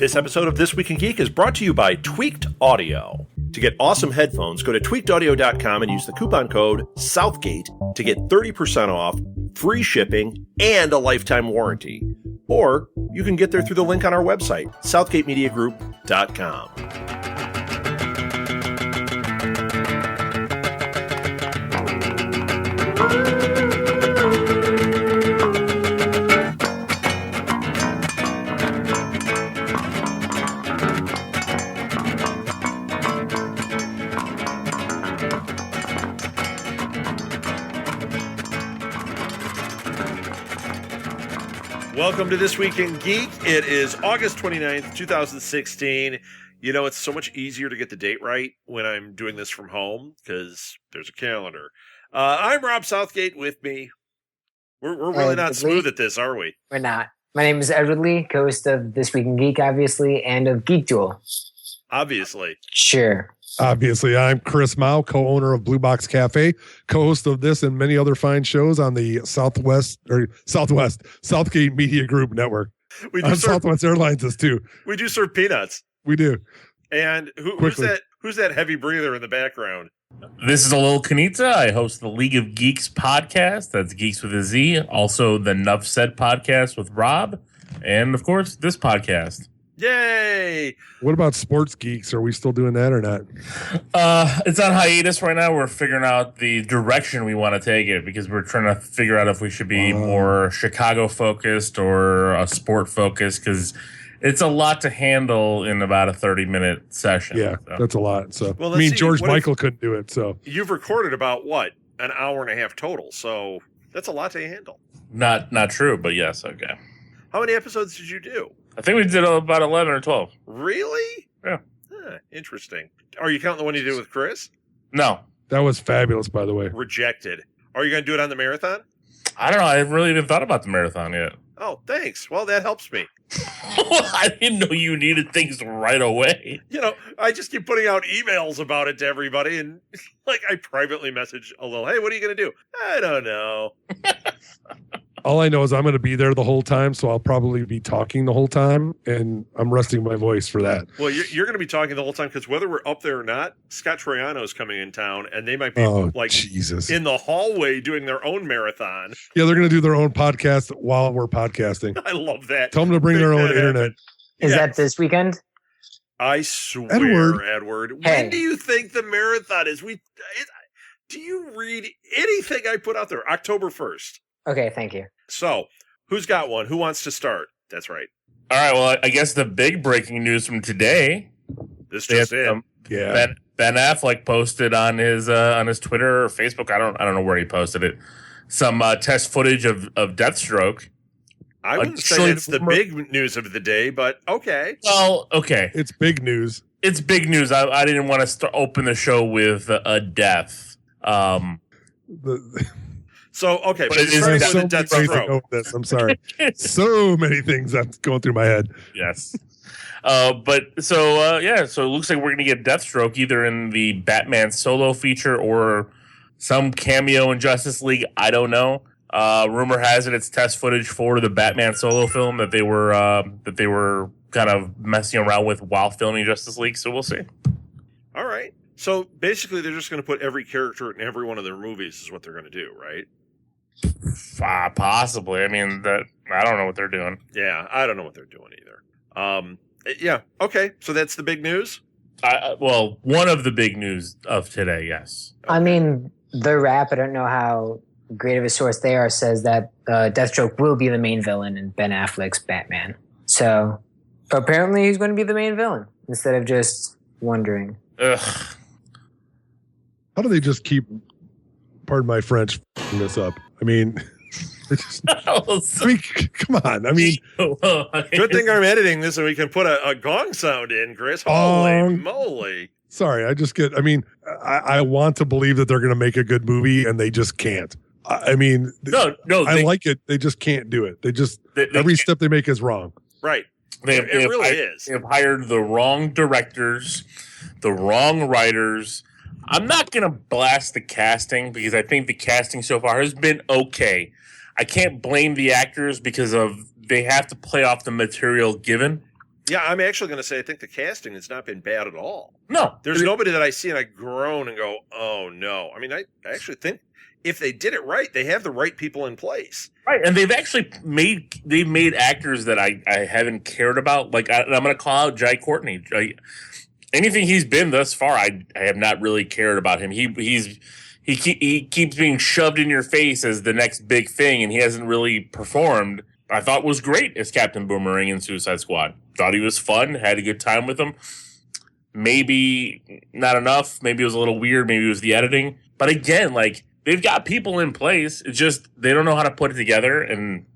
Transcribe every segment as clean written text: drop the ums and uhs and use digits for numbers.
This episode of This Week in Geek is brought to you by Tweaked Audio. To get awesome headphones, go to tweakedaudio.com and use the coupon code Southgate to get 30% off, free shipping, and a lifetime warranty. Or you can get there through the link on our website, southgatemediagroup.com. Welcome to This Week in Geek. It is August 29th, 2016. You know, it's so much easier to get the date right when I'm doing this from home because there's a calendar. I'm Rob Southgate. With me. We're really not smooth at this, are we? We're not. My name is Edward Lee, co-host of This Week in Geek, obviously, and of Geek Duel. Obviously. Sure. Obviously, I'm Chris Mao, co-owner of Blue Box Cafe, co-host of this and many other fine shows on the Southgate Media Group Network. We do Southwest Airlines is too. We do serve peanuts. We do. And who's that heavy breather in the background? This is Alil Kanita. I host the League of Geeks podcast. That's Geeks with a Z. Also, the Nuff Said podcast with Rob. And, of course, this podcast. Yay! What about Sports Geeks? Are we still doing that or not? It's on hiatus right now. We're figuring out the direction we want to take it because we're trying to figure out if we should be more Chicago-focused or a sport-focused because it's a lot to handle in about a 30-minute session. Yeah, so. That's a lot. So well, George Michael couldn't do it. So you've recorded about, what, an hour and a half total. So that's a lot to handle. Not true, but yes, okay. How many episodes did you do? I think we did about 11 or 12. Really? Yeah. Interesting. Are you counting the one you did with Chris? No. That was fabulous, by the way. Rejected. Are you going to do it on the marathon? I don't know. I haven't really even thought about the marathon yet. Oh, thanks. Well, that helps me. I didn't know you needed things right away. You know, I just keep putting out emails about it to everybody, and I privately message a little, hey, what are you going to do? I don't know. All I know is I'm going to be there the whole time, so I'll probably be talking the whole time, and I'm resting my voice for that. Well, you're going to be talking the whole time because whether we're up there or not, Scott Troiano is coming in town, and they might be Jesus. In the hallway doing their own marathon. Yeah, they're going to do their own podcast while we're podcasting. I love that. Tell them to bring their own internet. Is that this weekend? I swear, Edward. Hey. When do you think the marathon is? Do you read anything I put out there? October 1st. Okay, thank you. So, who's got one? Who wants to start? That's right. All right, well, I guess the big breaking news from today. This just in. Yeah. Ben Affleck posted on his Twitter or Facebook, I don't know where he posted it, some test footage of Deathstroke. I wouldn't say it's the big news of the day, but okay. Well, okay. It's big news. It's big news. I didn't want to open the show with a death. So, okay, but it's starting so with the Deathstroke. I'm sorry. So many things that's going through my head. Yes. So it looks like we're going to get Deathstroke either in the Batman solo feature or some cameo in Justice League. I don't know. Rumor has it it's test footage for the Batman solo film that they were kind of messing around with while filming Justice League. So we'll see. All right. So basically, they're just going to put every character in every one of their movies is what they're going to do, right? Possibly. I mean, I don't know what they're doing. Yeah, I don't know what they're doing either. Yeah. Okay. So that's the big news. Well, one of the big news of today. Yes. Okay. I mean, the rap. I don't know how great of a source they are. Says that Deathstroke will be the main villain in Ben Affleck's Batman. So apparently, he's going to be the main villain instead of just wondering. Ugh. How do they just keep, pardon my French, this up? I mean, come on. I mean, good thing I'm editing this so we can put a gong sound in, Chris. Holy moly. Sorry, I want to believe that they're going to make a good movie, and they just can't. I mean, I like it. They just can't do it. Every step they make is wrong. Right. It really is. They've hired the wrong directors, the wrong writers. I'm not going to blast the casting because I think the casting so far has been okay. I can't blame the actors because they have to play off the material given. Yeah, I'm actually going to say I think the casting has not been bad at all. No. There's nobody that I see and I groan and go, oh, no. I mean, I actually think if they did it right, they have the right people in place. Right, and they've actually made actors that I haven't cared about. Like, I'm going to call out Jai Courtney. Anything he's been thus far, I have not really cared about him. He keeps being shoved in your face as the next big thing, and he hasn't really performed. I thought was great as Captain Boomerang in Suicide Squad. Thought he was fun, had a good time with him. Maybe not enough. Maybe it was a little weird. Maybe it was the editing. But again, like, they've got people in place. It's just they don't know how to put it together. And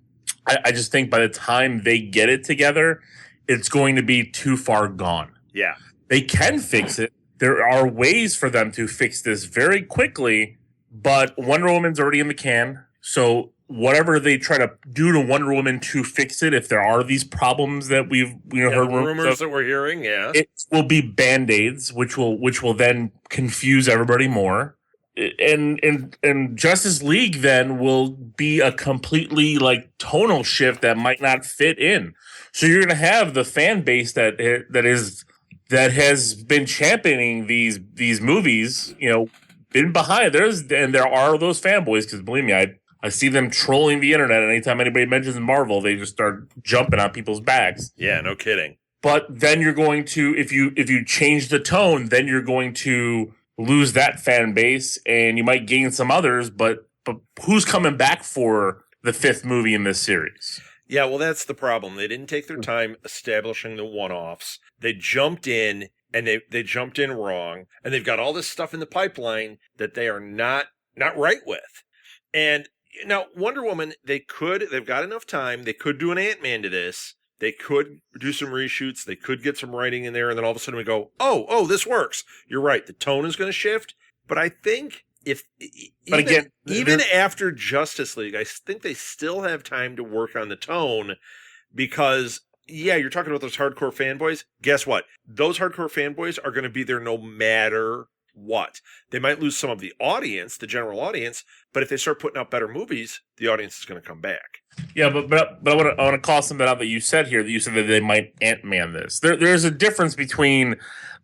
I just think by the time they get it together, it's going to be too far gone. Yeah. They can fix it. There are ways for them to fix this very quickly, but Wonder Woman's already in the can. So whatever they try to do to Wonder Woman to fix it, if there are these problems that we've heard rumors that we're hearing, yeah, it will be Band-Aids, which will then confuse everybody more. And Justice League then will be a completely like tonal shift that might not fit in. So you're going to have the fan base that has been championing these movies, been behind. There are those fanboys, because believe me, I see them trolling the internet. Anytime anybody mentions Marvel, they just start jumping on people's backs. Yeah, no kidding. But then you're going to, if you change the tone, then you're going to lose that fan base, and you might gain some others. But who's coming back for the fifth movie in this series? Yeah, well, that's the problem. They didn't take their time establishing the one-offs. They jumped in, and they jumped in wrong, and they've got all this stuff in the pipeline that they are not right with. And now, Wonder Woman, they've got enough time. They could do an Ant-Man to this. They could do some reshoots. They could get some writing in there, and then all of a sudden we go, oh, this works. You're right. The tone is going to shift. But I think even after Justice League, I think they still have time to work on the tone because, yeah, you're talking about those hardcore fanboys. Guess what? Those hardcore fanboys are going to be there no matter what. They might lose some of the audience, the general audience, but if they start putting out better movies, the audience is going to come back. Yeah, but I want to call something out that you said here. That you said that they might Ant-Man this. There's a difference between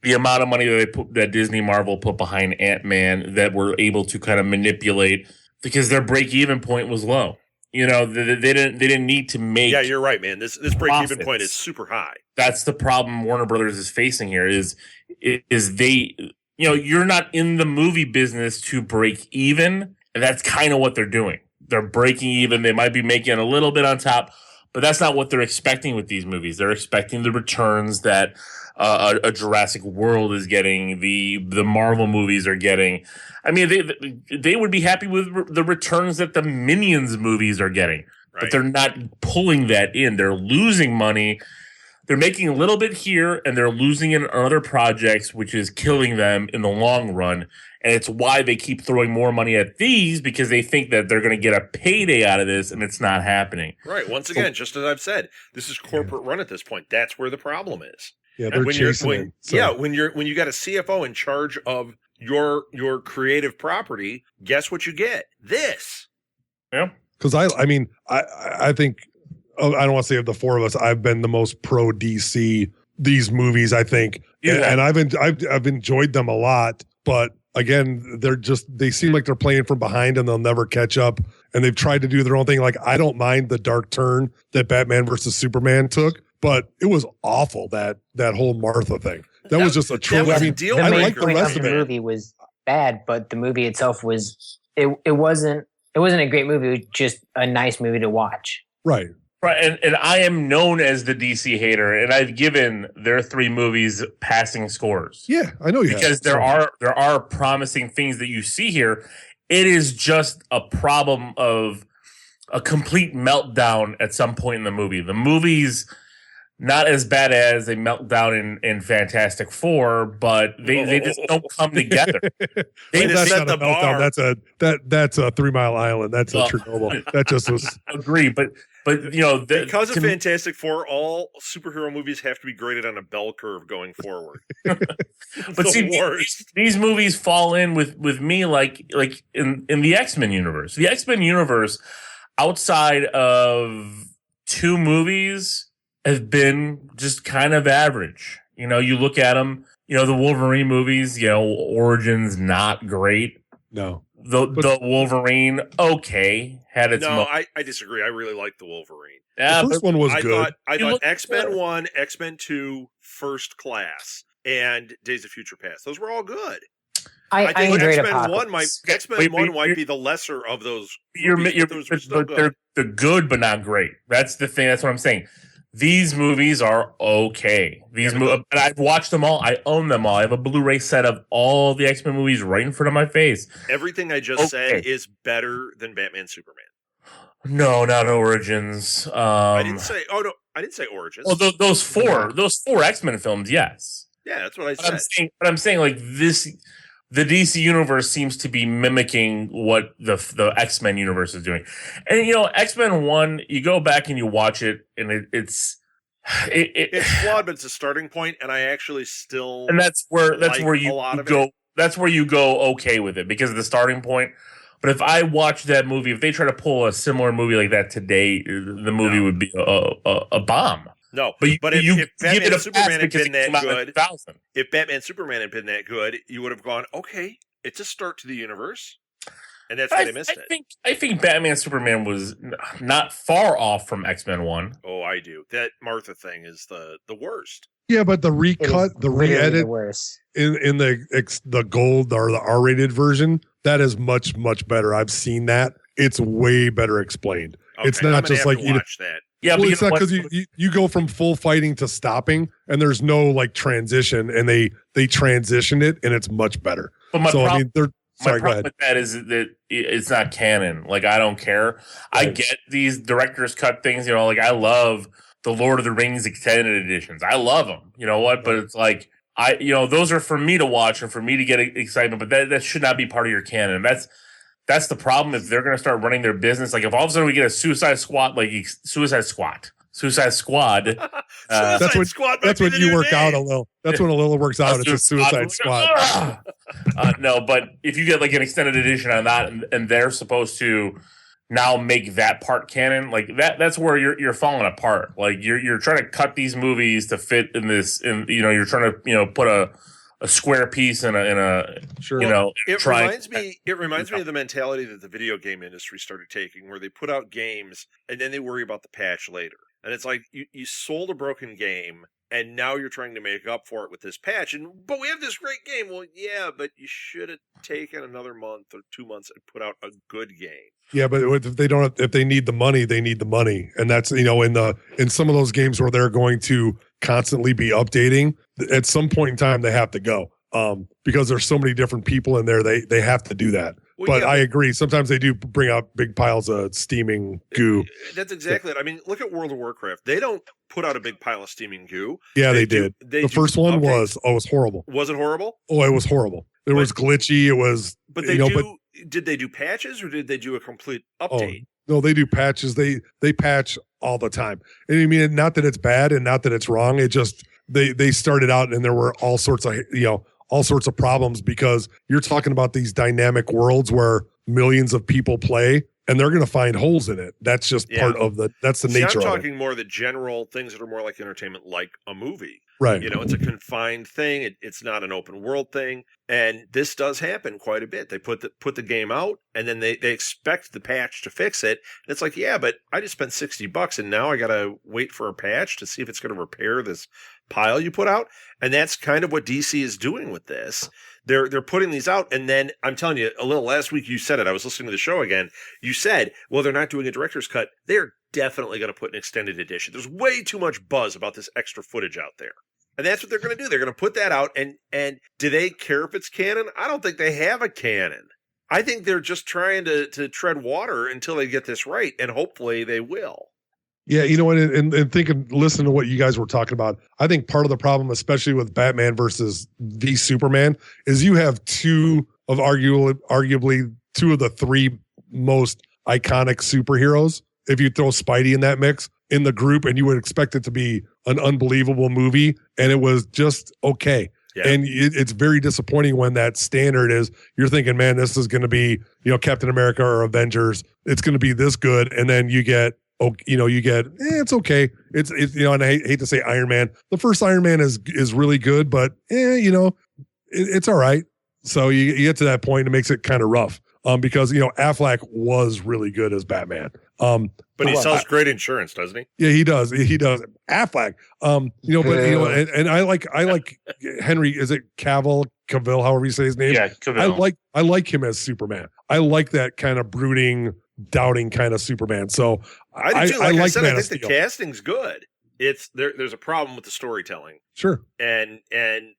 the amount of money that Disney Marvel put behind Ant-Man that were able to kind of manipulate because their break-even point was low. They didn't need to make. Yeah, you're right, man. This break-even point is super high. That's the problem Warner Brothers is facing here. Is they. You're not in the movie business to break even, and that's kind of what they're doing. They're breaking even. They might be making a little bit on top, but that's not what they're expecting with these movies. They're expecting the returns that a Jurassic World is getting, the Marvel movies are getting. I mean, they would be happy with the returns that the Minions movies are getting, right. But they're not pulling that in. They're losing money. They're making a little bit here, and they're losing in other projects, which is killing them in the long run. And it's why they keep throwing more money at these, because they think that they're going to get a payday out of this, and it's not happening. Right. Once again, just as I've said, this is corporate run at this point. That's where the problem is. Yeah, they're chasing it. When you got a CFO in charge of your creative property, guess what you get? This. Yeah. Because I think. I don't want to say of the four of us, I've been the most pro DC these movies, I think. Yeah. And I've enjoyed them a lot, but again, they seem like they're playing from behind and they'll never catch up. And they've tried to do their own thing. Like, I don't mind the dark turn that Batman versus Superman took, but it was awful, that whole Martha thing. That was just a true. I mean, I like the rest of it. The movie was bad, but the movie itself it wasn't a great movie. It was just a nice movie to watch. Right. Right, and I am known as the DC hater, and I've given their three movies passing scores. Yeah, I know you have. Because there are promising things that you see here. It is just a problem of a complete meltdown at some point in the movie. The movie's not as bad as a meltdown in Fantastic Four, but they just don't come together. That's not a meltdown. That's a 3 Mile Island. That's a Chernobyl. That just was. Agree, but because of Fantastic Four, all superhero movies have to be graded on a bell curve going forward. But see, these movies fall in with me like in the X-Men universe. The X-Men universe, outside of two movies, have been just kind of average. You know, you look at them, you know, the Wolverine movies, you know, Origins, not great. No. The Wolverine, okay, had its No, I disagree. I really like the Wolverine. The first one was good. I thought X-Men 1, X-Men 2, First Class, and Days of Future Past. Those were all good. I think enjoyed X-Men 1 Apocalypse. might be the lesser of those. You're good. They're good, but not great. That's the thing. That's what I'm saying. These movies are okay. And I've watched them all. I own them all. I have a Blu-ray set of all the X-Men movies right in front of my face. Everything I just said is better than Batman Superman. No, not Origins. I didn't say. Oh no, I didn't say Origins. Well, those four X-Men films, yes. Yeah, that's what I said. I'm saying like this. The DC universe seems to be mimicking what the X-Men universe is doing. And, you know, X-Men 1, you go back and you watch it, and it's flawed, but it's a starting point, and I actually still and that's where you go okay with it because of the starting point. But if I watch that movie, if they try to pull a similar movie like that today, the movie would be a bomb. No, but if Batman Superman had been that good, if Batman Superman had been that good, you would have gone, okay, it's a start to the universe, and that's why they missed it. I think Batman Superman was not far off from X-Men 1. Oh, I do. That Martha thing is the worst. Yeah, but the recut, the re-edit in the gold or the R-rated version, that is much, much better. I've seen that. It's way better explained. Okay, it's not just like you watch that. Yeah, well, but it's not because you go from full fighting to stopping, and there's no like transition, and they transition it, and it's much better. But my problem with that is that it's not canon. Like I don't care. Right. I get these director's cut things. You know, like I love the Lord of the Rings extended editions. I love them. You know what? But it's like those are for me to watch and for me to get excitement. But that should not be part of your canon. That's the problem if they're going to start running their business. Like if all of a sudden we get a Suicide Squad. That's when you work out a little. That's when a little works out. It's a Suicide Squad. No, but if you get like an extended edition on that, and they're supposed to now make that part canon, like that's where you're falling apart. Like you're trying to cut these movies to fit in this, and you're trying to put a square piece in a sure. It reminds me of the mentality that the video game industry started taking, where they put out games and then they worry about the patch later. And it's like you sold a broken game, and now you're trying to make up for it with this patch. But we have this great game. Well, yeah, but you should have taken another month or 2 months and put out a good game. Yeah, but if they need the money, they need the money, and that's in some of those games where they're going to constantly be updating. At some point in time, they have to go because there's so many different people in there. They have to do that. Well, but I agree. Sometimes they do bring out big piles of steaming goo. That's exactly it. I mean, look at World of Warcraft. They don't put out a big pile of steaming goo. Yeah, they did. The first one was horrible. Was it horrible? Oh, it was horrible. It was glitchy. It was. But did they do patches or did they do a complete update? No, they do patches. They patch all the time. And I mean, not that it's bad and not that it's wrong. It just they started out and there were all sorts of problems because you're talking about these dynamic worlds where millions of people play and they're going to find holes in it. That's just part of that's the nature of it. I'm talking more the general things that are more like entertainment, like a movie. Right. It's a confined thing. It's not an open world thing. And this does happen quite a bit. They put the game out and then they expect the patch to fix it. And it's like, yeah, but I just spent $60 and now I got to wait for a patch to see if it's going to repair this pile you put out. And that's kind of what DC is doing with this. They're putting these out, and then I'm telling you, a little last week you said it. I was listening to the show again. You said, well, they're not doing a director's cut. They're definitely going to put an extended edition. There's way too much buzz about this extra footage out there. And that's what they're going to do. They're going to put that out, and do they care if it's canon? I don't think they have a canon. I think they're just trying to tread water until they get this right, and hopefully they will. Yeah, and listen to what you guys were talking about. I think part of the problem, especially with Batman versus the Superman, is you have two of arguably two of the three most iconic superheroes. If you throw Spidey in that mix in the group, and you would expect it to be an unbelievable movie, and it was just okay. Yeah. And it's very disappointing when that standard is you're thinking, man, this is going to be Captain America or Avengers. It's going to be this good, and then you get you get it's okay. It's and I hate to say Iron Man. The first Iron Man is really good, but it's all right. So you get to that point, it makes it kind of rough. Because Affleck was really good as Batman. But he sells great insurance, doesn't he? Yeah, he does. He does. Affleck. And I like Henry. Is it Cavill, however you say his name? Yeah, Cavill. I like him as Superman. I like that kind of brooding, doubting kind of Superman. So I do. Like I said, I think the casting's good. It's there's a problem with the storytelling. Sure. And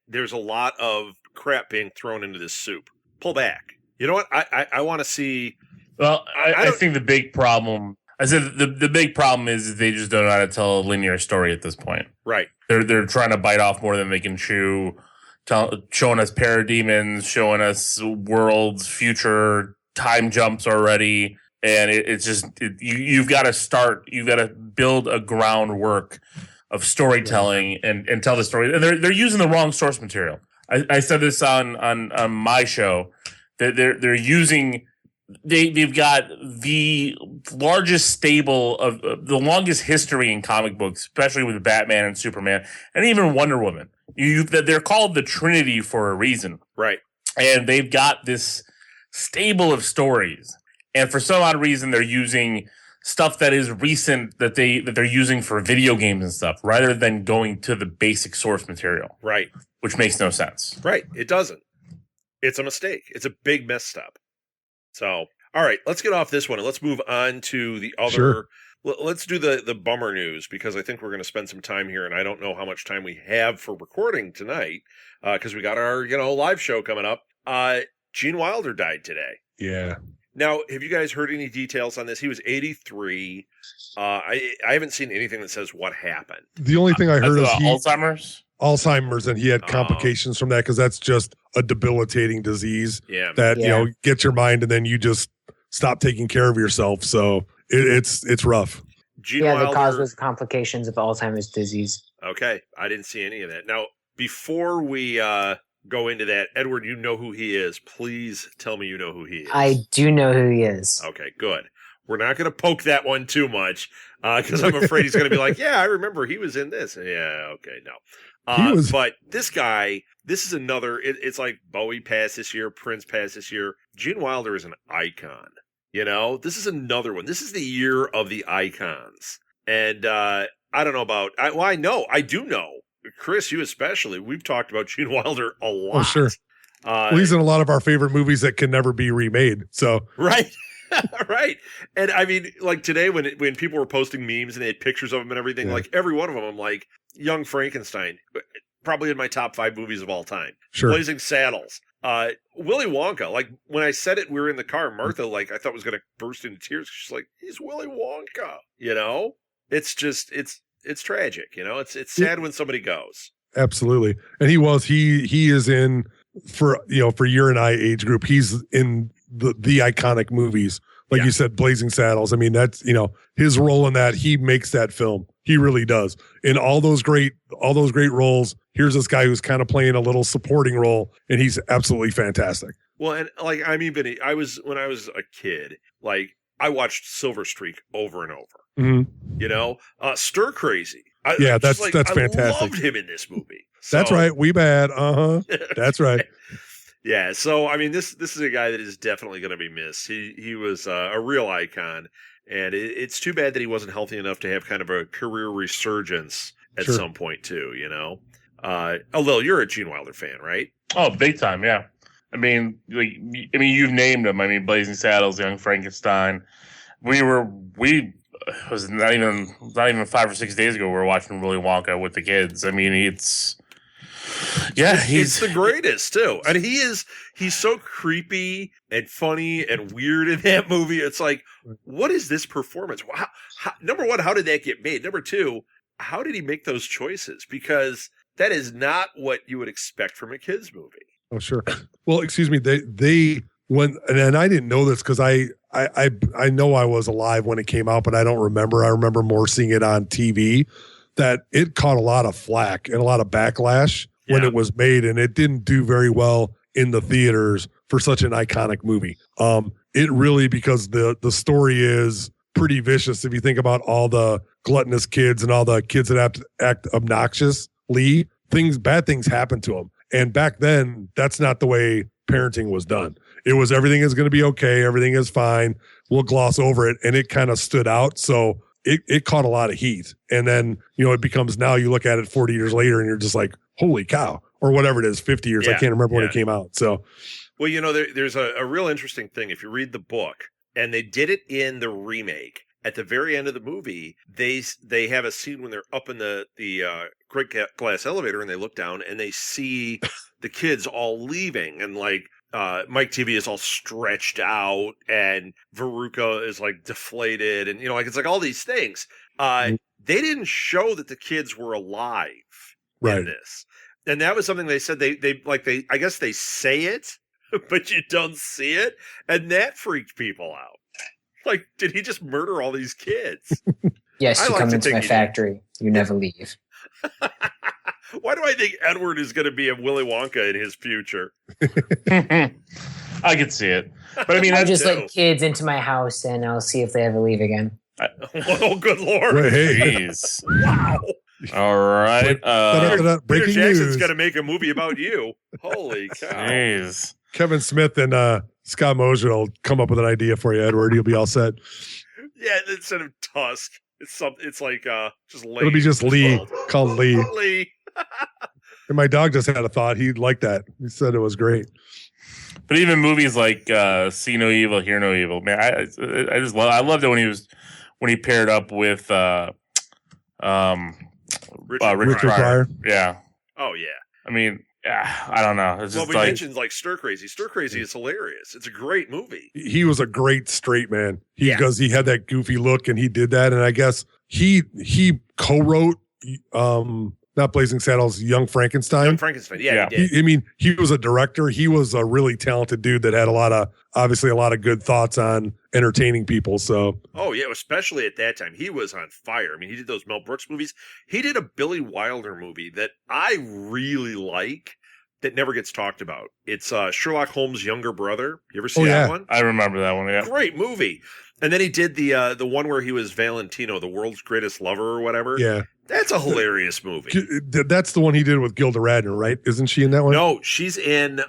there's a lot of crap being thrown into this soup. Pull back. You know what? I want to see. Well, I think the big problem. I said the big problem is they just don't know how to tell a linear story at this point. Right. They're trying to bite off more than they can chew. Showing us parademons, showing us worlds, future time jumps already, and it's just you've got to start. You've got to build a groundwork of storytelling and tell the story. And they're using the wrong source material. I said this on my show. They're using they've got the largest stable of the longest history in comic books, especially with Batman and Superman and even Wonder Woman. They're called the Trinity for a reason, right? And they've got this stable of stories, and for some odd reason, they're using stuff that is recent that they're using for video games and stuff rather than going to the basic source material, right? Which makes no sense, right? It doesn't. It's a mistake. It's a big misstep. So, all right, let's get off this one and let's move on to the other. Sure. Let's do the bummer news because I think we're going to spend some time here, and I don't know how much time we have for recording tonight because we got our live show coming up. Gene Wilder died today. Yeah. Now, have you guys heard any details on this? He was 83. I haven't seen anything that says what happened. The only thing I heard is Alzheimer's, and he had complications from that because that's just a debilitating disease. Yeah. That gets your mind, and then you just stop taking care of yourself. So it's rough. Gene Wilder, the cause was complications of Alzheimer's disease. Okay, I didn't see any of that. Now, before we go into that, Edward, you know who he is. Please tell me you know who he is. I do know who he is. Okay, good. We're not going to poke that one too much because I'm afraid he's going to be like, yeah, I remember he was in this. Yeah, okay, no. But this guy, this is another, it's like Bowie passed this year, Prince passed this year. Gene Wilder is an icon. This is another one. This is the year of the icons. And I don't know about, I do know. Chris, you especially. We've talked about Gene Wilder a lot. Oh, sure. He's in a lot of our favorite movies that can never be remade. So right. Right. And I mean, like today when people were posting memes and they had pictures of him and everything, like every one of them, I'm like, Young Frankenstein, probably in my top 5 movies of all time. Sure. Blazing Saddles. Willy Wonka. Like when I said it, we were in the car. Martha, like I thought was going to burst into tears. She's like, he's Willy Wonka. It's just, it's tragic. It's sad when somebody goes. Absolutely. And he is in for your and I age group. He's in the iconic movies. Like you said, Blazing Saddles. I mean, that's, his role in that, he makes that film. He really does. In all those great roles, here's this guy who's kind of playing a little supporting role, and he's absolutely fantastic. Well, and like, I mean, when I was a kid, like I watched Silver Streak over and over. Mm-hmm. Stir Crazy. That's fantastic. I loved him in this movie. So. That's right. We bad. That's right. Yeah. So, I mean, this is a guy that is definitely going to be missed. He was a real icon, and it's too bad that he wasn't healthy enough to have kind of a career resurgence at some point too, Lil, you're a Gene Wilder fan, right? Oh, big time. Yeah. I mean, you've named them. I mean, Blazing Saddles, Young Frankenstein. It was not even 5 or 6 days ago. We were watching Willy Wonka with the kids. I mean, he's the greatest too, and he's so creepy and funny and weird in that movie. It's like, what is this performance? Number one, how did that get made? Number two, how did he make those choices? Because that is not what you would expect from a kids movie. Oh, sure. Well, excuse me. And I didn't know this because I know I was alive when it came out, but I don't remember. I remember more seeing it on TV. That it caught a lot of flack and a lot of backlash when it was made, and it didn't do very well in the theaters for such an iconic movie. It really, because the story is pretty vicious if you think about all the gluttonous kids and all the kids that have to act obnoxiously. Bad things happen to them. And back then, that's not the way parenting was done. It was everything is going to be okay. Everything is fine. We'll gloss over it. And it kind of stood out. So it caught a lot of heat. And then, it becomes now you look at it 40 years later and you're just like, holy cow, or whatever it is, 50 years. I can't remember when it came out. So, well, there's a real interesting thing. If you read the book, and they did it in the remake, at the very end of the movie, they have a scene when they're up in the great glass elevator and they look down and they see the kids all leaving, and like Mike TV is all stretched out and Veruca is like deflated, and it's like all these things. They didn't show that the kids were alive in this, and that was something they said they I guess they say it, but you don't see it, and that freaked people out. Like, did he just murder all these kids? Yes, you come into my factory. You never leave. Why do I think Edward is going to be a Willy Wonka in his future? I could see it. But I mean, I'll just let kids into my house and I'll see if they ever leave again. Oh, good Lord. Wait, hey. Jeez. Wow. All right. Peter Jackson's going to make a movie about you. Holy cow. Jeez. Kevin Smith and Scott Mosier will come up with an idea for you, Edward. You'll be all set. Yeah, instead of Tusk, it's like just Lee. It'll be just Lee, called Lee. Lee. And my dog just had a thought. He liked that. He said it was great. But even movies like See No Evil, Hear No Evil, man, I loved it when he paired up with Richard Pryor. Yeah. Oh yeah. I mean, I don't know. It's just we mentioned like Stir Crazy. Stir Crazy is hilarious. It's a great movie. He was a great straight man. Because he had that goofy look and he did that. And I guess he co-wrote not Blazing Saddles, Young Frankenstein. Young Frankenstein, yeah. He did. He was a director. He was a really talented dude that had obviously a lot of good thoughts on entertaining people. So, oh yeah, especially at that time, he was on fire. I mean, he did those Mel Brooks movies. He did a Billy Wilder movie that I really like that never gets talked about. It's Sherlock Holmes' younger brother. You ever see that one? I remember that one. Yeah, great movie. And then he did the one where he was Valentino, the world's greatest lover or whatever. Yeah. That's a hilarious movie. That's the one he did with Gilda Radner, right? Isn't she in that one? No, she's in... is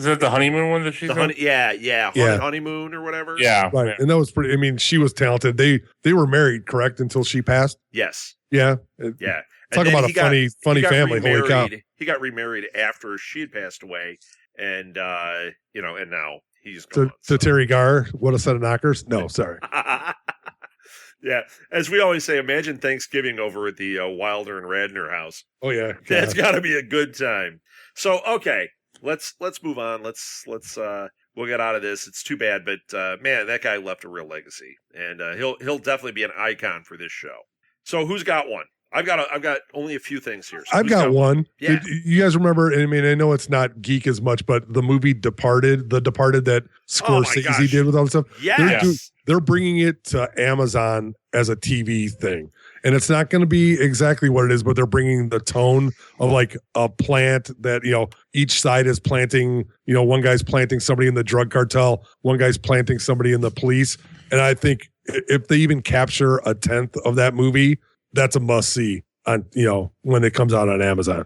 that the honeymoon one that she's in? Honeymoon or whatever. Yeah. Right. Yeah. And that was pretty... I mean, she was talented. They were married, correct? Until she passed? Yeah. Yeah. Yeah. Talk about a funny family. Holy cow. He got remarried after she had passed away. And, and now he's gone. To Terry Garr, what a set of knockers. No, sorry. Yeah, as we always say, imagine Thanksgiving over at the Wilder and Radner house. Oh yeah, that's got to be a good time. So okay, let's move on. Let's we'll get out of this. It's too bad, but man, that guy left a real legacy, and he'll definitely be an icon for this show. So who's got one? I've got only a few things here. So I've got one. Yeah. You guys remember? I mean, I know it's not geek as much, but the movie Departed that Scorsese did with all the stuff. Yes. They're bringing it to Amazon as a TV thing. And it's not going to be exactly what it is, but they're bringing the tone of like a plant that, each side is planting, one guy's planting somebody in the drug cartel, one guy's planting somebody in the police. And I think if they even capture a tenth of that movie, that's a must see on, when it comes out on Amazon.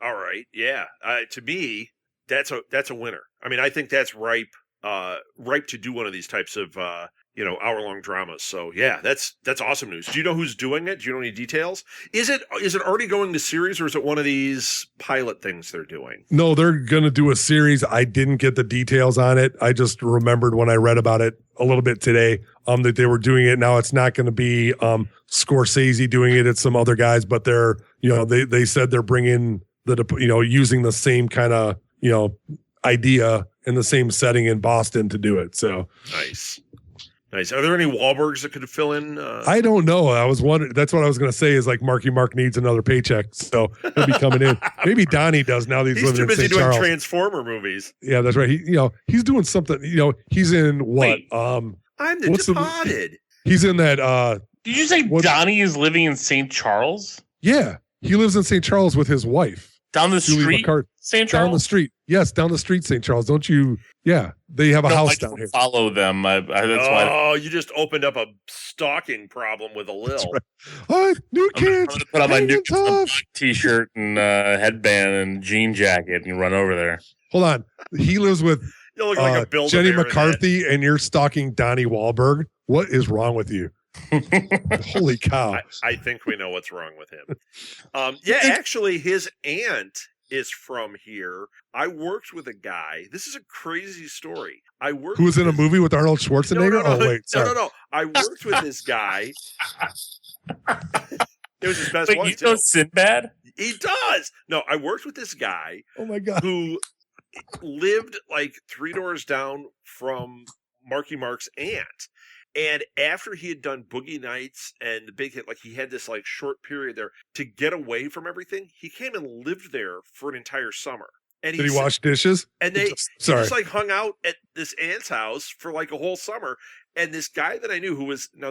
All right. Yeah. To me, that's a winner. I mean, I think that's ripe to do one of these types of, hour-long dramas. So yeah, that's awesome news. Do you know who's doing it? Do you know any details? Is it already going to series, or is it one of these pilot things they're doing? No, they're going to do a series. I didn't get the details on it. I just remembered when I read about it a little bit today, that they were doing it. Now it's not going to be, Scorsese doing it. It's some other guys, but they're, they said they're bringing using the same kind of, idea in the same setting in Boston to do it. So nice. Are there any Wahlbergs that could fill in? I don't know. I was wondering. That's what I was going to say. Is like Marky Mark needs another paycheck, so he'll be coming in. Maybe Donnie does now. That he's living too busy in St. doing Charles. Transformer movies. Yeah, that's right. He's doing something. He's in what? Wait, I'm the Departed. He's in that. Did you say Donnie is living in St. Charles? Yeah, he lives in St. Charles with his wife. Down the Julie street, McCart- St. Charles? Down the street. Yes, down the street, St. Charles. Don't you? Yeah, they have a No, house I down don't here. follow them. That's why. Oh, you just opened up a stalking problem with a Lil. Right. New I'm kids. gonna put on my new hanging tough. t-shirt and headband and jean jacket and run over there. Hold on. He lives with You look like a Build-A-Bear Jenny in that. McCarthy, and you're stalking Donnie Wahlberg. What is wrong with you? Holy cow! I think we know what's wrong with him. Yeah, actually, his aunt is from here. I worked with a guy. This is a crazy story. I worked Who was with in a this- movie with Arnold Schwarzenegger? No, Oh wait, sorry. no. I worked with this guy. It was his best Wait, one you too. know Sinbad? He does. No, I worked with this guy Oh my god! who lived like 3 doors down from Marky Mark's aunt. And after he had done Boogie Nights and the big hit, like he had this like short period there to get away from everything, he came and lived there for an entire summer. And Did he wash dishes? And he Sorry. just like hung out at this aunt's house for like a whole summer. And this guy that I knew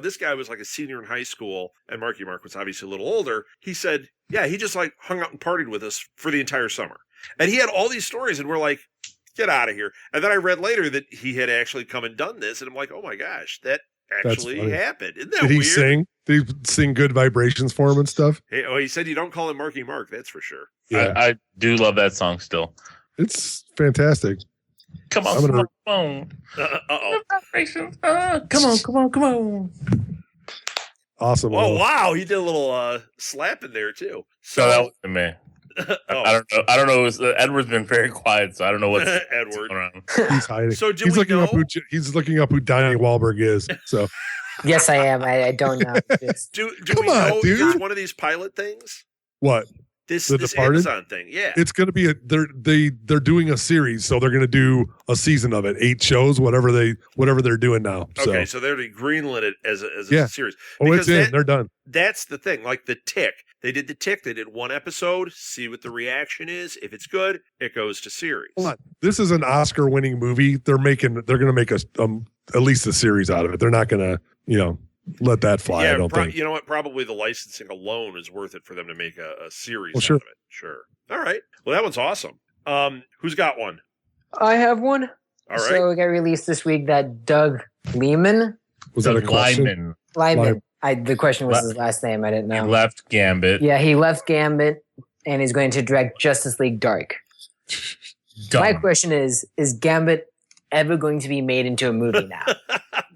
this guy was like a senior in high school, and Marky Mark was obviously a little older. He said, yeah, he just like hung out and partied with us for the entire summer. And he had all these stories, and we're like, get out of here. And then I read later that he had actually come and done this, and I'm like, oh my gosh, that actually funny. happened. Isn't that Did he weird? sing? Did he sing Good Vibrations for him and stuff? He said you don't call him Marky Mark, that's for sure. Yeah, I do love that song still. it's fantastic. Come on, I'm gonna- come on. Uh-oh. Come on. Awesome. Oh, Will. wow, he did a little slap in there, too. So that was me. Oh, I don't know. I don't know. Edward's been very quiet, so I don't know what's Edward. going on. He's hiding. So do he's we looking know? up he's looking up who Donnie Wahlberg is. So Yes, I am. I don't know. It's- Do Come we on, know dude. if it's one of these pilot things? what? This The this Departed? Amazon thing, yeah. It's going to be they're doing a series, so they're going to do a season of it, 8 shows, whatever they're doing now. Okay, So so they already greenlit it as a Yeah. series. oh, it's because in. that- They're done. That's the thing. Like the Tick, they did the Tick. They did one episode, see what the reaction is. If it's good, it goes to series. Hold on. This is an Oscar-winning movie. They're going to make at least a series out of it. They're not going to let that fly. I don't think. You know what? Probably the licensing alone is worth it for them to make a series Well, out sure. of it. Sure. All right. Well, that one's awesome. Who's got one? I have one. All right. So it got released this week that Doug Liman. Was that a question? Lyman. Lyman. The question was Le- his last name. I didn't He know. left Gambit. Yeah, he left Gambit and is going to direct Justice League Dark. Dumb. My question is Gambit ever going to be made into a movie now?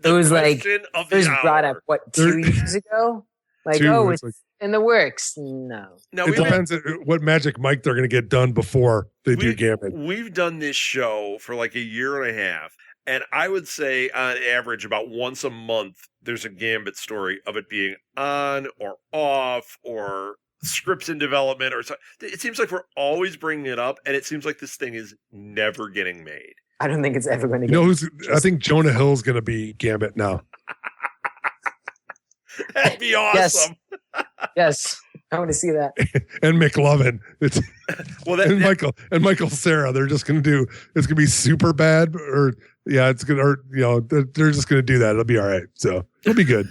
The It was like- question of It was the brought hour. up, what, 2 years ago? Like, Two, it's it's like- in the works. No. No, It we've been- depends what Magic Mike they're going to get done before they do We- Gambit. We've done this show for like a year and a half, and I would say on average about once a month there's a Gambit story of it being on or off or scripts in development or something. It seems like we're always bringing it up, and it seems like this thing is never getting made. I don't think it's ever going to You get know who's? I think Jonah Hill's going to be Gambit now. That'd be awesome. Yes. I want to see that. And McLovin. It's Well, and Michael Sarah. They're just going to do. It's going to be super bad, or yeah, it's going to. Or they're just going to do that. It'll be all right. So it'll be good.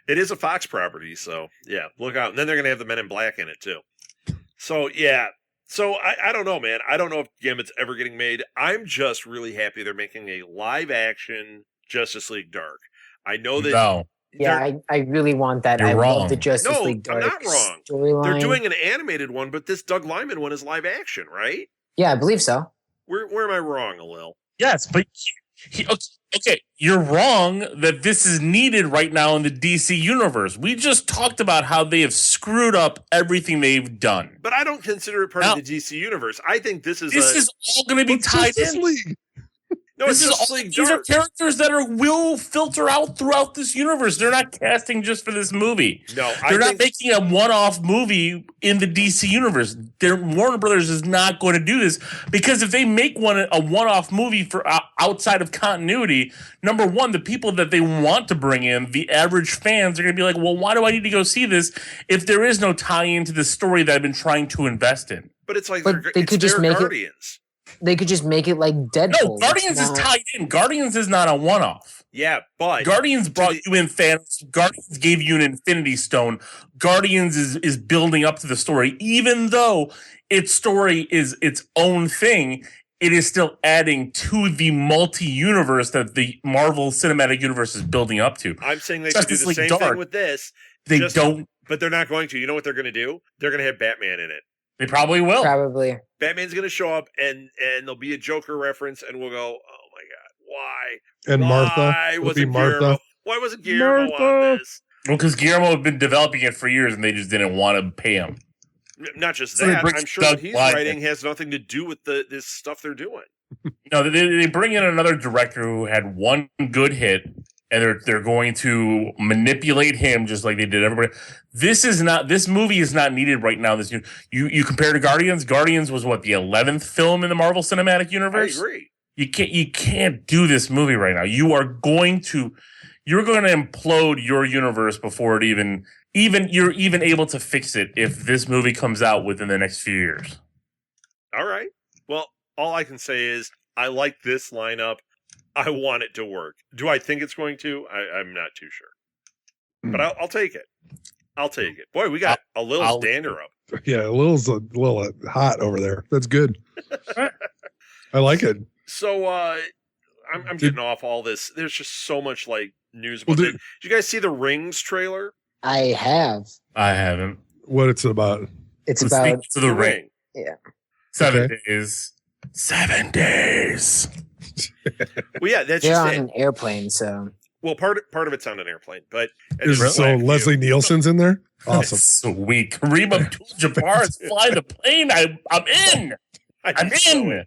it is a Fox property, so yeah, look out. And then they're going to have the Men in Black in it too. So yeah. So I don't know, man. I don't know if Gambit's ever getting made. I'm just really happy they're making a live action Justice League Dark. I know that No. Yeah, I really want that. You're I wrong. love the Justice No, League I'm Dark not wrong. storyline. they're doing an animated one, but this Doug Liman one is live action, right? Yeah, I believe so. Where am I wrong, Alil? Yes, but okay, you're wrong that this is needed right now in the DC universe. We just talked about how they have screwed up everything they've done. But I don't consider it part Now- of the DC universe. I think this is This is all going to be But tied Justice in. League. no, it's This is Justice all, League these are Dark. characters that will filter out throughout this universe. They're not casting just for this movie. No, They're I not think making a one-off movie in the DC universe. Warner Brothers is not going to do this because if they make a one-off movie for outside of continuity, number one, the people that they want to bring in, the average fans, are going to be like, well, why do I need to go see this if there is no tie-in to the story that I've been trying to invest in? but it's like But they it's could just their make it- Guardians. they could just make it like Deadpool. No, Guardians is tied in. Guardians is not a one-off. Yeah, but Guardians brought you in Thanos. Guardians gave you an Infinity Stone. Guardians is building up to the story, even though its story is its own thing. It is still adding to the multi-universe that the Marvel Cinematic Universe is building up to. I'm saying they should do the same thing with this. They don't. But they're not going to. You know what they're going to do? They're going to have Batman in it. They probably will. Probably. Batman's going to show up, and there'll be a Joker reference, and we'll go, oh, my God, why? And Martha. Why It'll be Martha. Guillermo? Why wasn't Guillermo on this? Well, because Guillermo had been developing it for years, and they just didn't want to pay him. Not just So that. they I'm sure Doug what he's Liman. writing has nothing to do with this stuff they're doing. No, they bring in another director who had one good hit, and they're going to manipulate him just like they did everybody. This movie is not needed right now. You compare to Guardians. Guardians was what, the 11th film in the Marvel Cinematic Universe? I agree. You can't do this movie right now. You're going to implode your universe before it you're even able to fix it if this movie comes out within the next few years. All right. Well, all I can say is I like this lineup. I want it to work. Do I think it's going to? I'm not too sure. But I'll take it. I'll take it. Boy, we got a little dander up. Yeah, Lil's a little hot over there. That's good. I like it. So I'm getting off all this. There's just so much like news about it. Did you guys see the Rings trailer? I have. I haven't. What it's about? It's about to the ring. Yeah. 7 days. 7 days. Well, yeah, that's they're just on it. an airplane, so Well, part of it's on an airplane, but So Leslie Nielsen's in there. Awesome. Sweet. Kareem Abdul-Jabbar is flying the plane. I'm in. I'm in.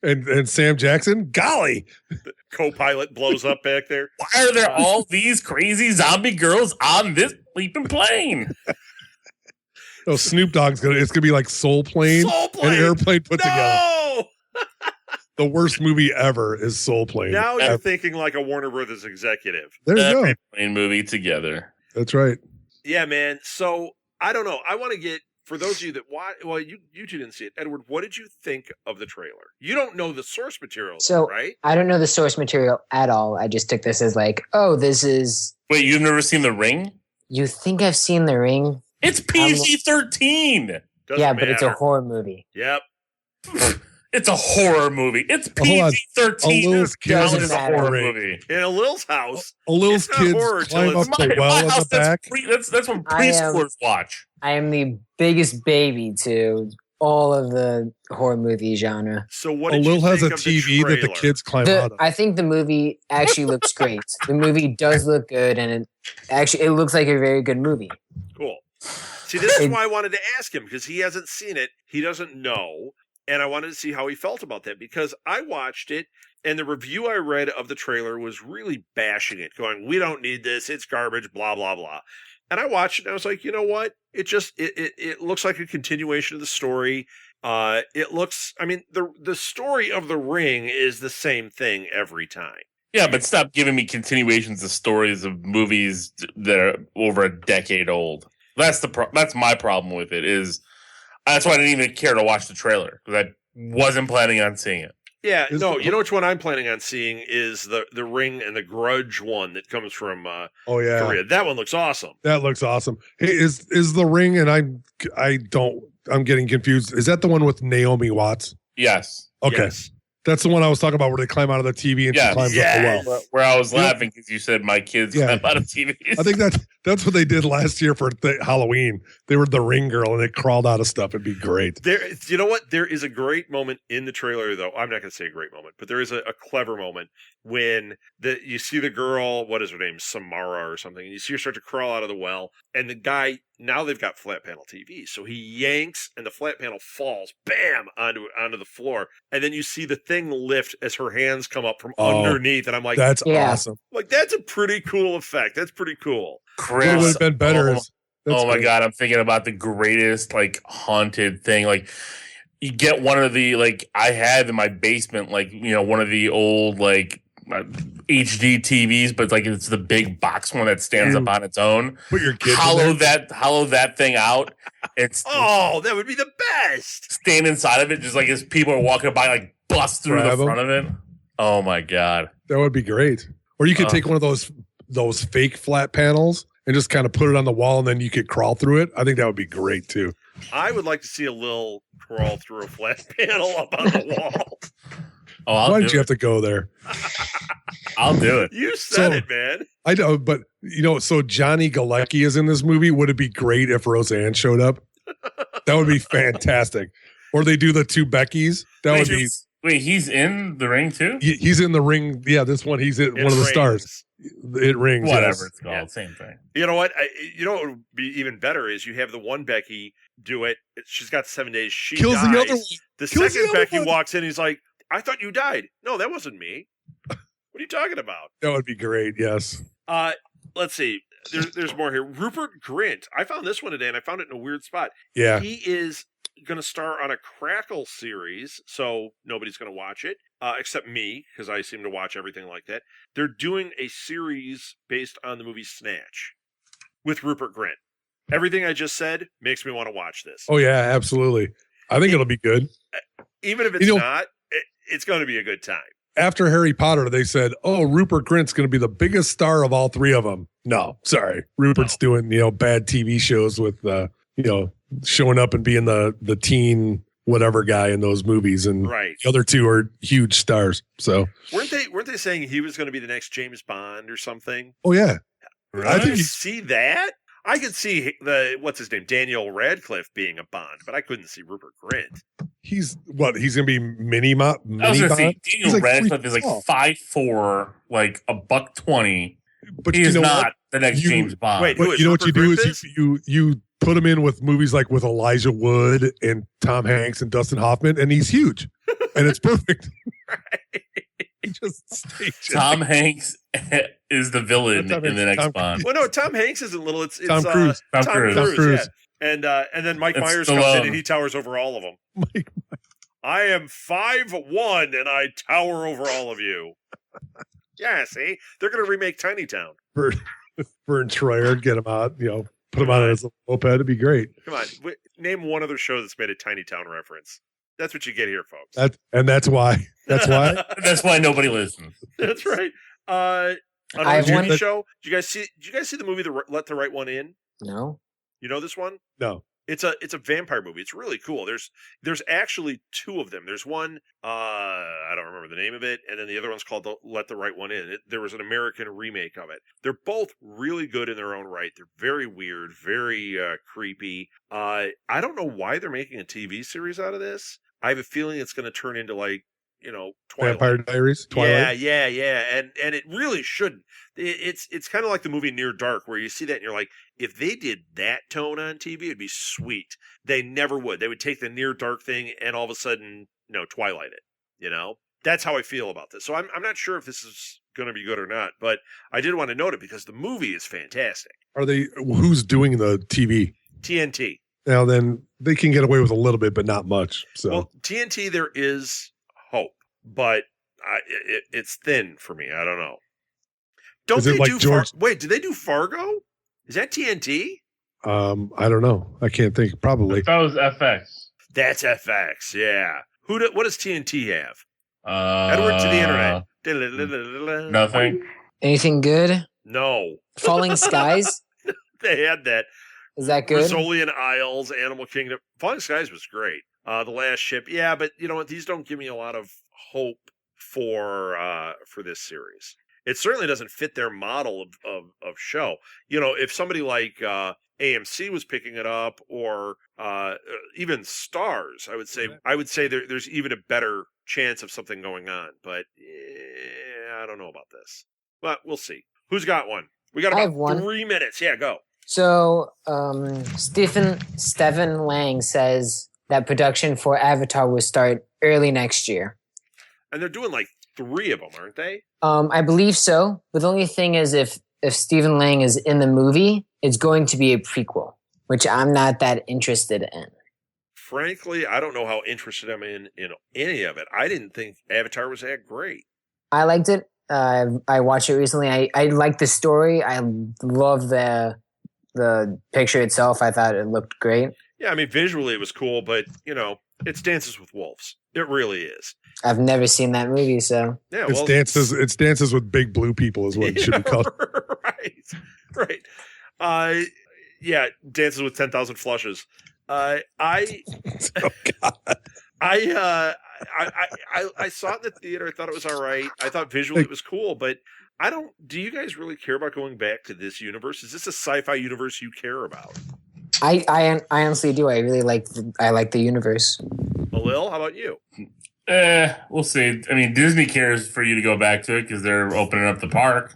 And Sam Jackson, golly, The co-pilot blows up back there. Why are there all these crazy zombie girls on this sleeping plane? oh, Snoop Dogg's it's gonna be like Soul Plane, Soul Plane! and Airplane put together. No! The worst movie ever is Soul Plane. Now you're thinking like a Warner Brothers executive. There you go. Plane movie together. That's right. Yeah, man. So I don't know. I want to get, for those of you that watch, well, you two didn't see it. Edward, what did you think of the trailer? You don't know the source material, so right? I don't know the source material at all. I just took this as like, oh, this is. Wait, you've never seen The Ring? You think I've seen The Ring? It's PG-13. Yeah, but it's a horror movie. Yep. It's a horror movie. It's Hold on. PG-13. A little kid It's a horror movie. In a Lil's house. A little It's not kids horror climb till up it's the well in the back. That's what preschoolers watch. I am the biggest baby to all of the horror movie genre. So what A did you Lil has think a of the TV that the trailer? kids climb out of. I think the movie actually looks great. The movie does look good, and it looks like a very good movie. Cool. See, this is why I wanted to ask him, because he hasn't seen it. He doesn't know. And I wanted to see how he felt about that, because I watched it, and the review I read of the trailer was really bashing it, going, we don't need this, it's garbage, blah, blah, blah. And I watched it, and I was like, you know what? It looks like a continuation of the story. It looks, I mean, the story of The Ring is the same thing every time. Yeah, but stop giving me continuations of stories of movies that are over a decade old. That's my problem with it. That's why I didn't even care to watch the trailer, because I wasn't planning on seeing it. Yeah, you know which one I'm planning on seeing is the Ring and the Grudge one that comes from Korea. That one looks awesome. That looks awesome. Hey, is the Ring, and I'm getting confused. Is that the one with Naomi Watts? Yes. Okay. Yes. That's the one I was talking about where they climb out of the TV and she climbs up the well. Where I was laughing because you said my kids climb out of TVs. I think that's what they did last year for Halloween. They were the Ring girl and they crawled out of stuff. It'd be great. You know what? There is a great moment in the trailer, though. I'm not going to say a great moment, but there is a clever moment when you see the girl, what is her name, Samara or something, and you see her start to crawl out of the well, and the guy, now they've got flat panel TV, so he yanks and the flat panel falls, bam, onto the floor, and then you see the thing lift as her hands come up from underneath, and I'm like, that's awesome. Like, that's a pretty cool effect. That's pretty cool. Chris, what would have been better is my God, I'm thinking about the greatest like haunted thing. Like, you get one of the, like, I had in my basement, like, you know, one of the old like HD TVs, but like it's the big box one that stands up on its own. Put your kids hollow that thing out. It's that would be the best. Stand inside of it, just like as people are walking by, like bust through the front of it. Oh my god, that would be great. Or you could take one of those fake flat panels and just kind of put it on the wall, and then you could crawl through it. I think that would be great too. I would like to see a little crawl through a flat panel up on the wall. Why did you have to go there? I'll do it. You said it, man. I know, but so Johnny Galecki is in this movie. Would it be great if Roseanne showed up? That would be fantastic. Or they do the two Beckys. Wait, he's in the ring too? He's in the ring. Yeah, this one, he's one of the stars. It rings. Whatever it's called. Same thing. You know what? What would be even better is you have the one Becky do it. She's got 7 days. She kills dies. The other one. The second Becky walks in, he's like, I thought you died. No, that wasn't me. What are you talking about? That would be great, yes. Let's see. There's more here. Rupert Grint. I found this one today, and I found it in a weird spot. Yeah. He is going to star on a Crackle series, so nobody's going to watch it, except me, because I seem to watch everything like that. They're doing a series based on the movie Snatch with Rupert Grint. Everything I just said makes me want to watch this. Oh, yeah, absolutely. I think it'll be good. Even if it's not, it's going to be a good time. After Harry Potter, they said, Rupert Grint's going to be the biggest star of all three of them. No, sorry. Rupert's doing, bad TV shows with, showing up and being the teen whatever guy in those movies. And right. The other two are huge stars. So weren't they saying he was going to be the next James Bond or something? Oh, yeah. Really? I think see that. I could see what's his name, Daniel Radcliffe being a Bond, but I couldn't see Rupert Grint. He's going to be mini Bond? I was going to say, Daniel Radcliffe is like 5'4", like $120. But he's not the next James Bond. Wait, but you know what you do is you put him in with movies like with Elijah Wood and Tom Hanks and Dustin Hoffman, and he's huge, and it's perfect. Right. Tom Hanks is the villain in the next Bond. Well, no, Tom Hanks isn't little. It's Tom Cruise. Tom Cruise. Yeah. And then Mike Myers comes in and he towers over all of them. Mike. I am 5'1" and I tower over all of you. Yeah, see, they're going to remake Tiny Town. Vern Troyer, get him out. Put him on as a moped. It'd be great. Come on, name one other show that's made a Tiny Town reference. That's what you get here, folks. That's why. That's why. That's why nobody listens. That's right. On a TV show. Did you guys see the movie Let the Right One In? No. You know this one? No. It's a vampire movie. It's really cool. There's actually two of them. There's one I don't remember the name of it, and then the other one's called Let the Right One In. There was an American remake of it. They're both really good in their own right. They're very weird, very creepy. I don't know why they're making a TV series out of this. I have a feeling it's going to turn into like Twilight. Vampire Diaries. Twilight. Yeah, and it really shouldn't. It's kind of like the movie Near Dark, where you see that and you're like, if they did that tone on TV, it'd be sweet. They never would. They would take the Near Dark thing and all of a sudden, Twilight it. That's how I feel about this. So I'm not sure if this is going to be good or not, but I did want to note it because the movie is fantastic. Who's doing the TV? TNT. Now then, they can get away with a little bit, but not much. So well, TNT, there is hope, but it's thin for me. I don't know. Don't they do George? Wait, did they do Fargo? Is that TNT? I don't know. I can't think. Probably. That was FX. That's FX. Yeah. What does TNT have? Edward to the internet. Nothing. Anything good? No. Falling Skies? They had that. Is that good? Brazilian Isles, Animal Kingdom. Falling Skies was great. The Last Ship. Yeah, but you know what? These don't give me a lot of hope for this series. It certainly doesn't fit their model of show. If somebody like AMC was picking it up, or even Stars, I would say there's even a better chance of something going on. But I don't know about this. But we'll see. Who's got one? We got about 3 minutes. Yeah, go. So Stephen Lang says that production for Avatar will start early next year. And they're doing like 3 of them, aren't they? I believe so. But the only thing is if Stephen Lang is in the movie, it's going to be a prequel, which I'm not that interested in. Frankly, I don't know how interested I'm in any of it. I didn't think Avatar was that great. I liked it. I watched it recently. I like the story. I love the picture itself. I thought it looked great. Yeah, I mean, visually it was cool, but, it's Dances with Wolves. It really is. I've never seen that movie, so Yeah, It's dances with big blue people is what it should be called. Right. Yeah, Dances with 10,000 Flushes. Oh, God. I saw it in the theater. I thought it was all right. I thought visually it was cool, but do you guys really care about going back to this universe? Is this a sci-fi universe you care about? I honestly do. I really like the universe. Lil, how about you? We'll see. I mean, Disney cares for you to go back to it because they're opening up the park.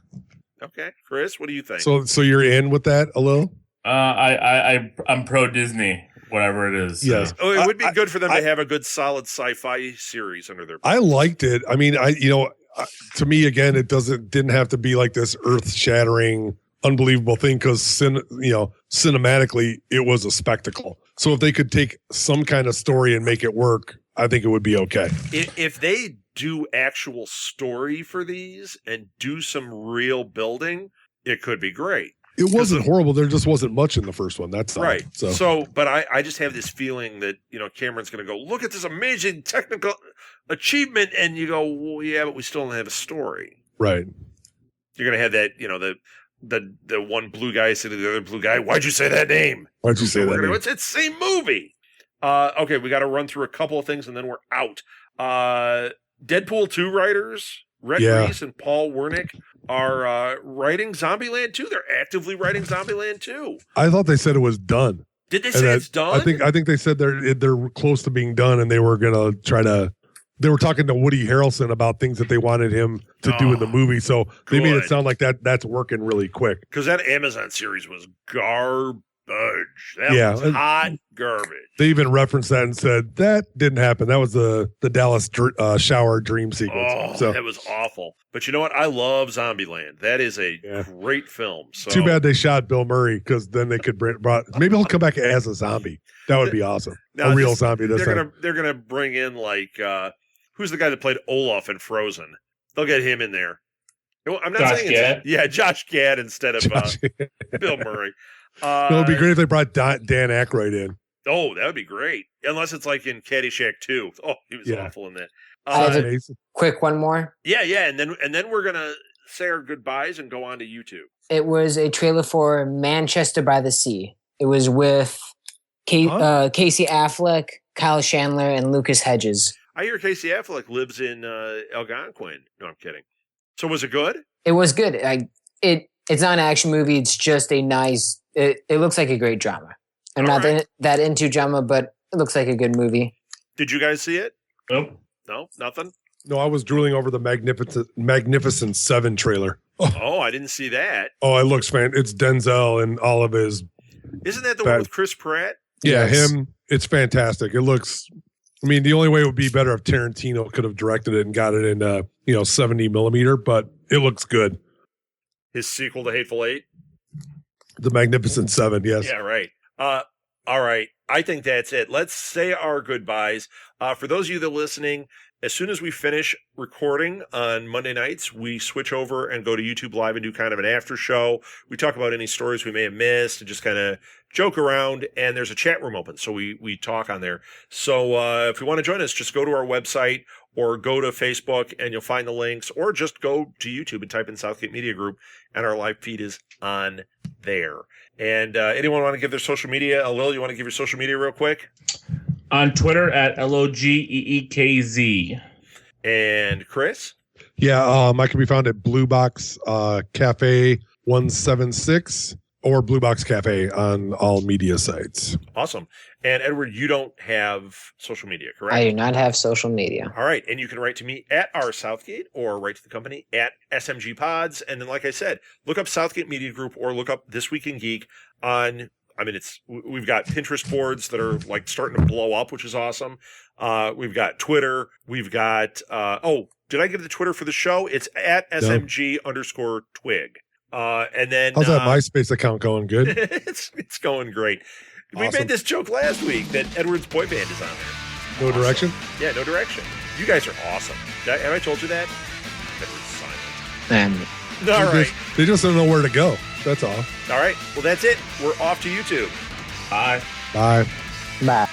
Okay, Chris, what do you think? So you're in with that a little? I'm pro Disney, whatever it is. Yes. So. Oh, it would be good for them to have a good, solid sci-fi series under their. I liked it. I mean, to me, again, it didn't have to be like this earth-shattering, unbelievable thing because cinematically, it was a spectacle. So if they could take some kind of story and make it work, I think it would be okay. If they do actual story for these and do some real building, it could be great. It wasn't horrible. There just wasn't much in the first one. That's all. Right. So but I just have this feeling that, Cameron's going to go, look at this amazing technical achievement. And you go, well, yeah, but we still don't have a story. Right. You're going to have that, the one blue guy saying to the other blue guy, why'd you say that name? Why'd you say that name? It's the same movie. Okay, we got to run through a couple of things and then we're out. Deadpool 2 writers, Rhett Reese and Paul Wernick, are writing Zombieland 2. They're actively writing Zombieland 2. I thought they said it was done. Did they say it's done? I think they said they're close to being done, and they were gonna try to. They were talking to Woody Harrelson about things that they wanted him to do in the movie, so they made it sound like that's working really quick. Because that Amazon series was garbage. That was hot garbage. They even referenced that and said that didn't happen. That was the Dallas shower dream sequence. Oh, that was awful. But you know what? I love Zombieland. That is a great film. So too bad they shot Bill Murray because then they could maybe he'll come back as a zombie. That would be awesome. A real zombie. They're gonna bring in who's the guy that played Olaf in Frozen? They'll get him in there. I'm not Josh saying Gad? Josh Gad instead of Bill Murray. It would be great if they brought Dan Aykroyd in. Oh, that would be great. Unless it's like in Caddyshack 2. Oh, he was awful in that. I have a quick one more. Yeah, and then we're gonna say our goodbyes and go on to YouTube. It was a trailer for Manchester by the Sea. It was with Casey Affleck, Kyle Chandler, and Lucas Hedges. I hear Casey Affleck lives in Algonquin. No, I'm kidding. So was it good? It was good. It's not an action movie. It's just a nice. It looks like a great drama. I'm not that into drama, but it looks like a good movie. Did you guys see it? Nope. No, nothing. No, I was drooling over the Magnificent Seven trailer. Oh, I didn't see that. Oh, it looks It's Denzel and all of his. Isn't that the one with Chris Pratt? Yeah, him. It's fantastic. It looks. I mean, the only way it would be better if Tarantino could have directed it and got it in 70 millimeter, but it looks good. His sequel to Hateful Eight? The Magnificent Seven, yes. Yeah, right. All right. I think that's it. Let's say our goodbyes. For those of you that are listening, as soon as we finish recording on Monday nights, we switch over and go to YouTube Live and do kind of an after show. We talk about any stories we may have missed and just kind of joke around. And there's a chat room open, so we talk on there. So if you want to join us, just go to our website or go to Facebook and you'll find the links, or just go to YouTube and type in Southgate Media Group, and our live feed is on there. And anyone want to give their social media? Lil, you want to give your social media real quick? On Twitter at LOGEEKZ. And Chris? Yeah, I can be found at Blue Box Cafe 176 or Blue Box Cafe on all media sites. Awesome. And Edward, you don't have social media, correct? I do not have social media. All right. And you can write to me at rsouthgate or write to the company at SMG Pods. And then, like I said, look up Southgate Media Group or look up This Week in Geek on, we've got Pinterest boards that are like starting to blow up, which is awesome. We've got Twitter. We've got, did I give the Twitter for the show? It's at SMG_TWIG. And then how's that MySpace account going? Good. it's going great. Awesome. We made this joke last week that Edward's boy band is on there. No awesome. Direction? Yeah, No Direction. You guys are awesome. Have I told you that? Edward's silent. And All right. They just don't know where to go. That's all. All right. Well, that's it. We're off to YouTube. Bye. Bye. bye.